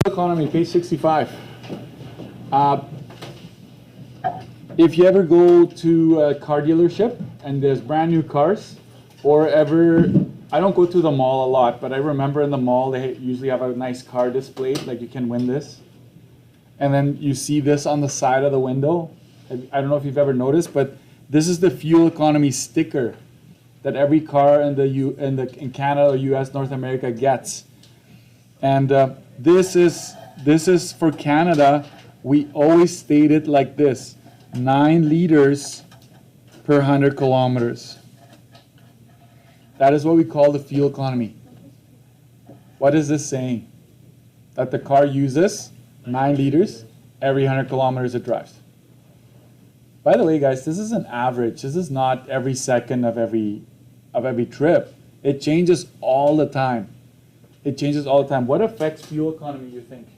Economy, page 65. If you ever go to a car dealership and there's brand new cars, or ever, I don't go to the mall a lot, but I remember in the mall they usually have a nice car displayed, like you can win this. And then you see this on the side of the window. I don't know if you've ever noticed, but this is the fuel economy sticker that every car in Canada or US, North America gets. And this is for Canada. We always state it like this: 9 liters per 100 kilometers. That is what we call the fuel economy. What is this saying? That the car uses 9 liters every 100 kilometers it drives. By the way, guys, this is an average. This is not every second of every trip. It changes all the time. It changes all the time. What affects fuel economy, you think?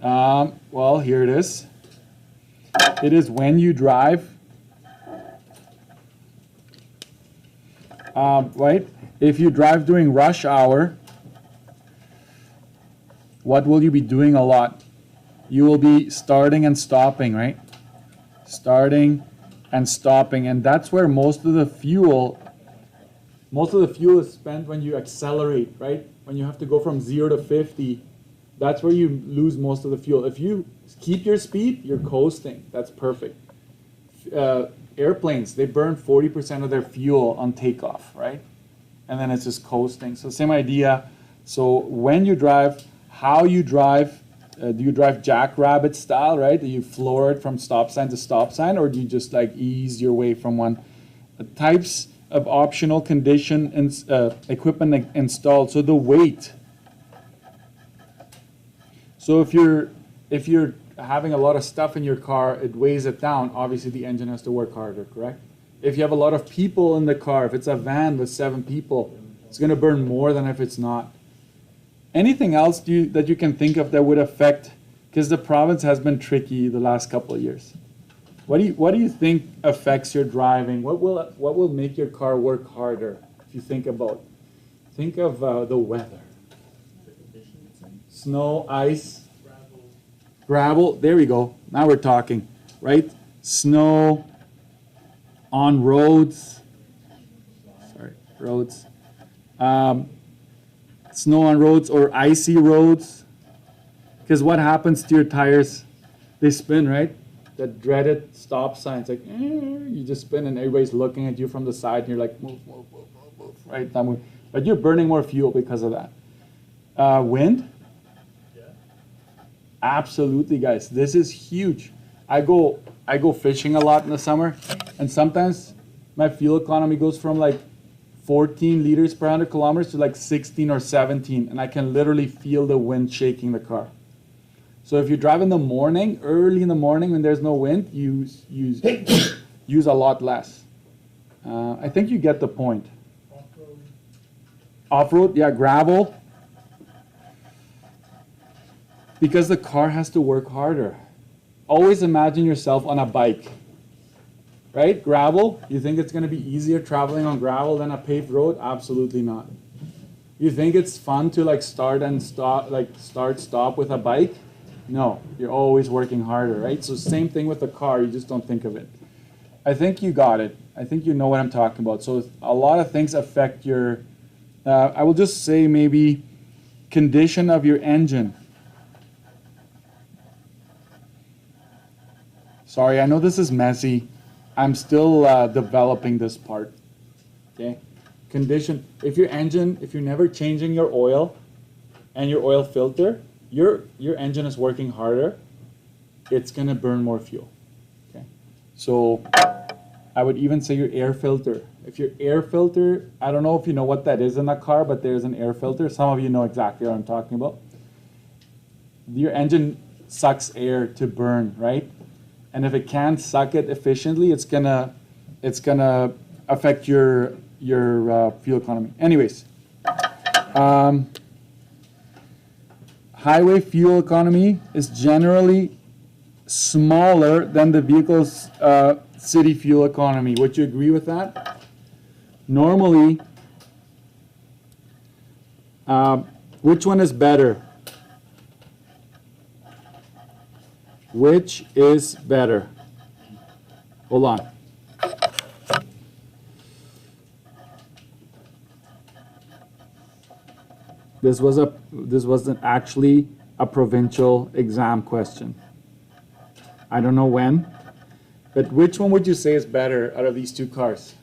Well, here it is. It is when you drive, right? If you drive during rush hour, what will you be doing a lot? You will be starting and stopping, right? Starting and stopping, and that's where most of the fuel is spent when you accelerate, right? When you have to go from 0 to 50, that's where you lose most of the fuel. If you keep your speed, you're coasting. That's perfect. Airplanes, they burn 40% of their fuel on takeoff, right? And then it's just coasting. So same idea. So when you drive, how you drive, do you drive jackrabbit style, right? Do you floor it from stop sign to stop sign, or do you just like ease your way from one? Types of optional condition equipment installed. So the weight. So if you're having a lot of stuff in your car, it weighs it down. Obviously, the engine has to work harder, correct? If you have a lot of people in the car, if it's a van with 7 people, it's going to burn more than if it's not. Anything else that you can think of that would affect, because the province has been tricky the last couple of years. What do you think affects your driving? What will make your car work harder? If you think of the weather. Snow, ice, gravel. There we go. Now we're talking, right? Snow on roads. Sorry, roads. Snow on roads or icy roads. Because what happens to your tires? They spin, right? That dreaded stop sign. It's like, you just spin and everybody's looking at you from the side and you're like, move, move, move, move, move, right? But you're burning more fuel because of that. Wind? Yeah. Absolutely, guys. This is huge. I go fishing a lot in the summer, and sometimes my fuel economy goes from like 14 liters per 100 kilometers to like 16 or 17, and I can literally feel the wind shaking the car. So if you drive in the morning, early in the morning when there's no wind, use a lot less. I think you get the point. Off-road. Off-road, yeah, gravel. Because the car has to work harder. Always imagine yourself on a bike. Right? Gravel, you think it's going to be easier traveling on gravel than a paved road? Absolutely not. You think it's fun to like start stop with a bike? No, you're always working harder, right? So same thing with the car, you just don't think of it. I think you got it. I think you know what I'm talking about. So a lot of things affect your, I will just say maybe condition of your engine. Sorry, I know this is messy. I'm still developing this part, okay? Condition, if you're never changing your oil and your oil filter, your engine is working harder, it's gonna burn more fuel, okay? So I would even say your air filter. If your air filter, I don't know if you know what that is in a car, but there's an air filter. Some of you know exactly what I'm talking about. Your engine sucks air to burn, right? And if it can't suck it efficiently, it's gonna affect your fuel economy. Anyways, highway fuel economy is generally smaller than the vehicle's city fuel economy. Would you agree with that? Normally, which one is better? Which is better? Hold on. This wasn't actually a provincial exam question. I don't know when, but which one would you say is better out of these two cars?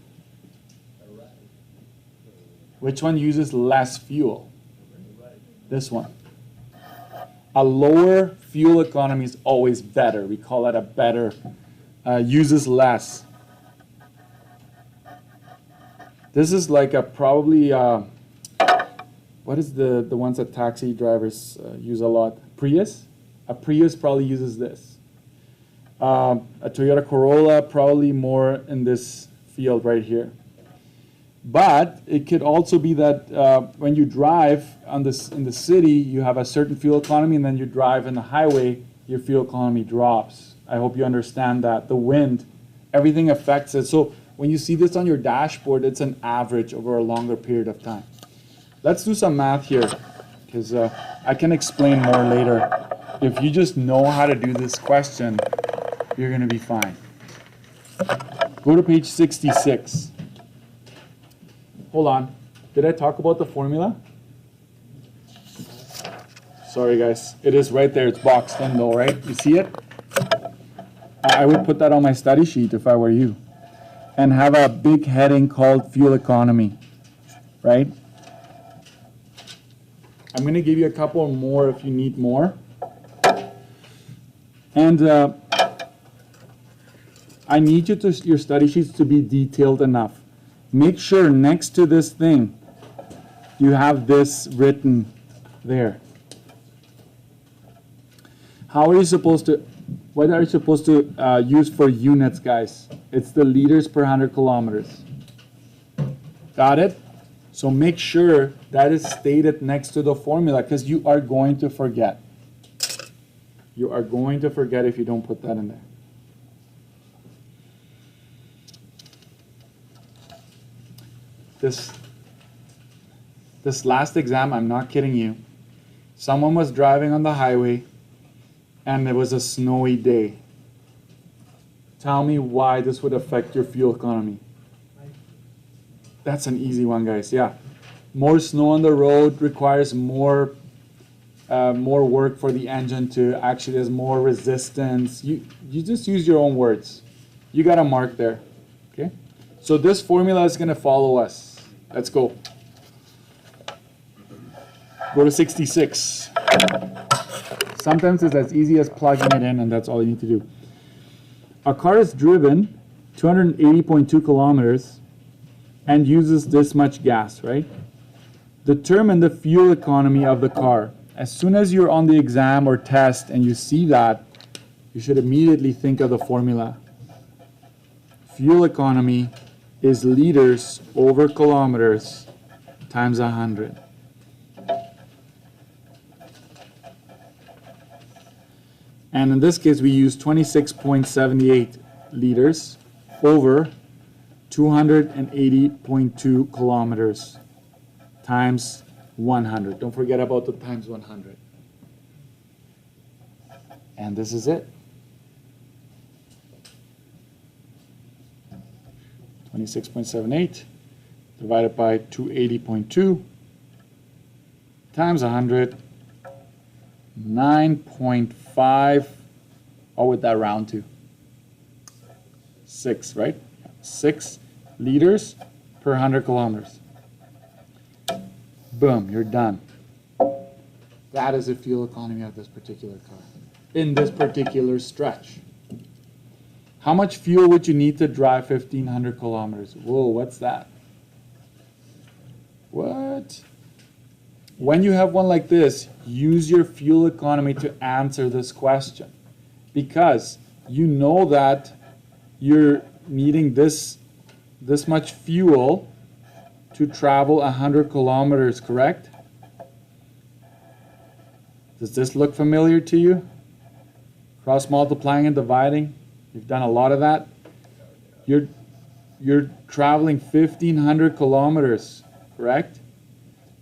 Which one uses less fuel? This one. A lower fuel economy is always better. We call that a better, uses less. This is like a probably, what is the ones that taxi drivers use a lot? Prius? A Prius probably uses this. A Toyota Corolla probably more in this field right here. But it could also be that when you drive in the city, you have a certain fuel economy, and then you drive in the highway, your fuel economy drops. I hope you understand that. The wind, everything affects it. So when you see this on your dashboard, it's an average over a longer period of time. Let's do some math here, because I can explain more later. If you just know how to do this question, you're going to be fine. Go to page 66. Hold on. Did I talk about the formula? Sorry, guys. It is right there. It's boxed in though, right? You see it? I would put that on my study sheet if I were you. And have a big heading called fuel economy, right? I'm going to give you a couple more if you need more. And I need your study sheets to be detailed enough. Make sure next to this thing, you have this written there. How are you supposed to, what are you supposed to use for units, guys? It's the liters per 100 kilometers. Got it? So make sure that is stated next to the formula, because you are going to forget. You are going to forget if you don't put that in there. This last exam, I'm not kidding you. Someone was driving on the highway and it was a snowy day. Tell me why this would affect your fuel economy. That's an easy one, guys. Yeah. More snow on the road requires more work for the engine to actually, there's more resistance. You just use your own words. You got a mark there. Okay? So this formula is going to follow us. Let's go. Go to 66. Sometimes it's as easy as plugging it in, and that's all you need to do. A car is driven 280.2 kilometers and uses this much gas, right? Determine the fuel economy of the car. As soon as you're on the exam or test and you see that, you should immediately think of the formula. Fuel economy is liters over kilometers times 100. And in this case, we use 26.78 liters over 280.2 kilometers times 100. Don't forget about the times 100. And this is it. 26.78 divided by 280.2 times 100, 9.5, what would that round to? 6, right? 6 liters per 100 kilometers. Boom, you're done. That is the fuel economy of this particular car in this particular stretch. How much fuel would you need to drive 1,500 kilometers? Whoa, what's that? What? When you have one like this, use your fuel economy to answer this question, because you know that you're needing this much fuel to travel 100 kilometers, correct? Does this look familiar to you? Cross multiplying and dividing. You've done a lot of that. You're traveling 1,500 kilometers, correct?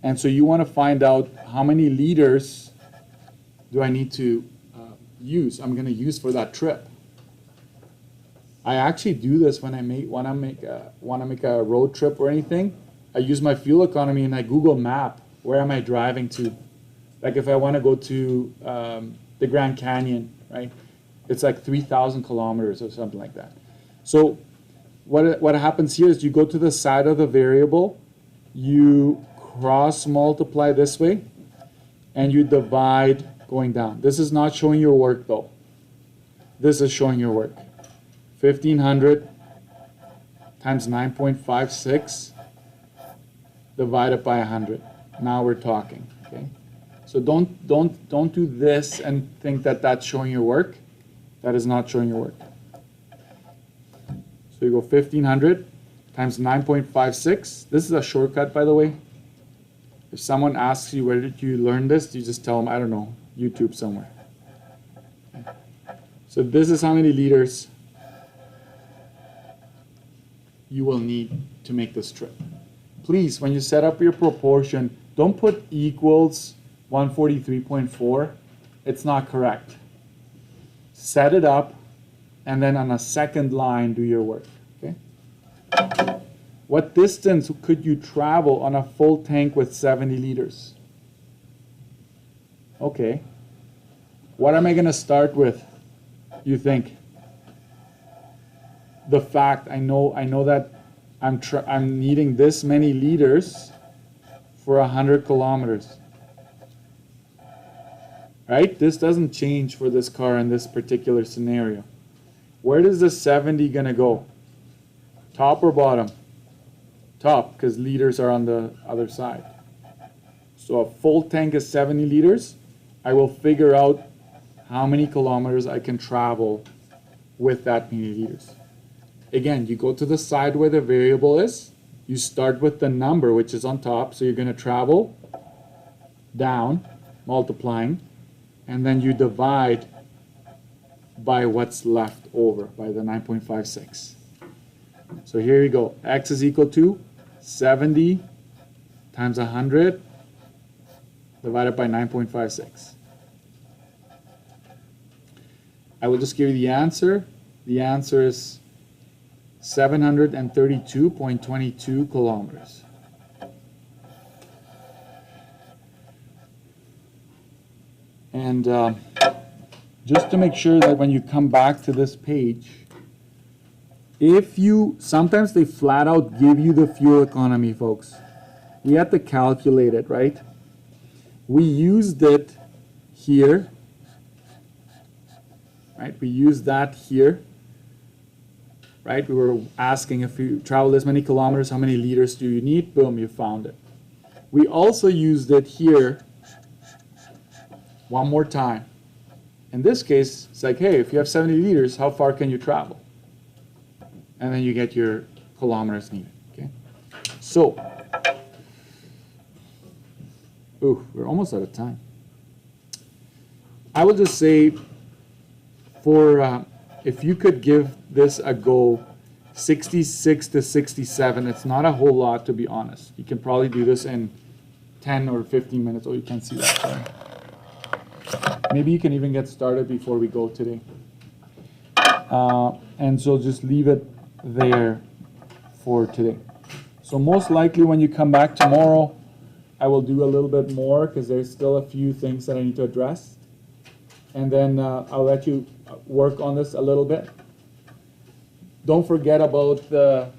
And so you want to find out how many liters do I need to I'm going to use for that trip. I actually do this when I want to make a road trip or anything. I use my fuel economy and I Google Map where am I driving to. Like if I want to go to the Grand Canyon, right? It's like 3,000 kilometers or something like that. So what happens here is you go to the side of the variable, you cross multiply this way, and you divide going down. This is not showing your work though. This is showing your work. 1,500 times 9.56 divided by 100. Now we're talking, okay? So don't do this and think that that's showing your work. That is not showing your work. So you go 1,500 times 9.56. This is a shortcut, by the way. If someone asks you where did you learn this, you just tell them, I don't know, YouTube somewhere. Okay. So this is how many liters you will need to make this trip. Please, when you set up your proportion, don't put equals 143.4. It's not correct. Set it up, and then on a second line, do your work. Okay? What distance could you travel on a full tank with 70 liters? Okay. What am I going to start with, you think? The fact I know that I'm needing this many liters for 100 kilometers. Right? This doesn't change for this car in this particular scenario. Where does the 70 gonna go? Top or bottom? Top, because liters are on the other side. So a full tank is 70 liters. I will figure out how many kilometers I can travel with that many liters. Again, you go to the side where the variable is. You start with the number, which is on top. So you're going to travel down, multiplying, and then you divide by what's left over, by the 9.56. So here you go. X is equal to 70 times 100 divided by 9.56. I will just give you the answer. The answer is 732.22 kilometers. And just to make sure that when you come back to this page, sometimes they flat out give you the fuel economy, folks. We have to calculate it, right? We used it here, right? We used that here. Right? We were asking if you travel this many kilometers, how many liters do you need? Boom, you found it. We also used it here one more time. In this case, it's like, hey, if you have 70 liters, how far can you travel? And then you get your kilometers needed. Okay? So, we're almost out of time. I will just say, if you could give this a go, 66 to 67, it's not a whole lot, to be honest. You can probably do this in 10 or 15 minutes. Oh, you can't see that, sorry. Maybe you can even get started before we go today. And so just leave it there for today. So most likely when you come back tomorrow, I will do a little bit more because there's still a few things that I need to address. And then I'll let you work on this a little bit. Don't forget about the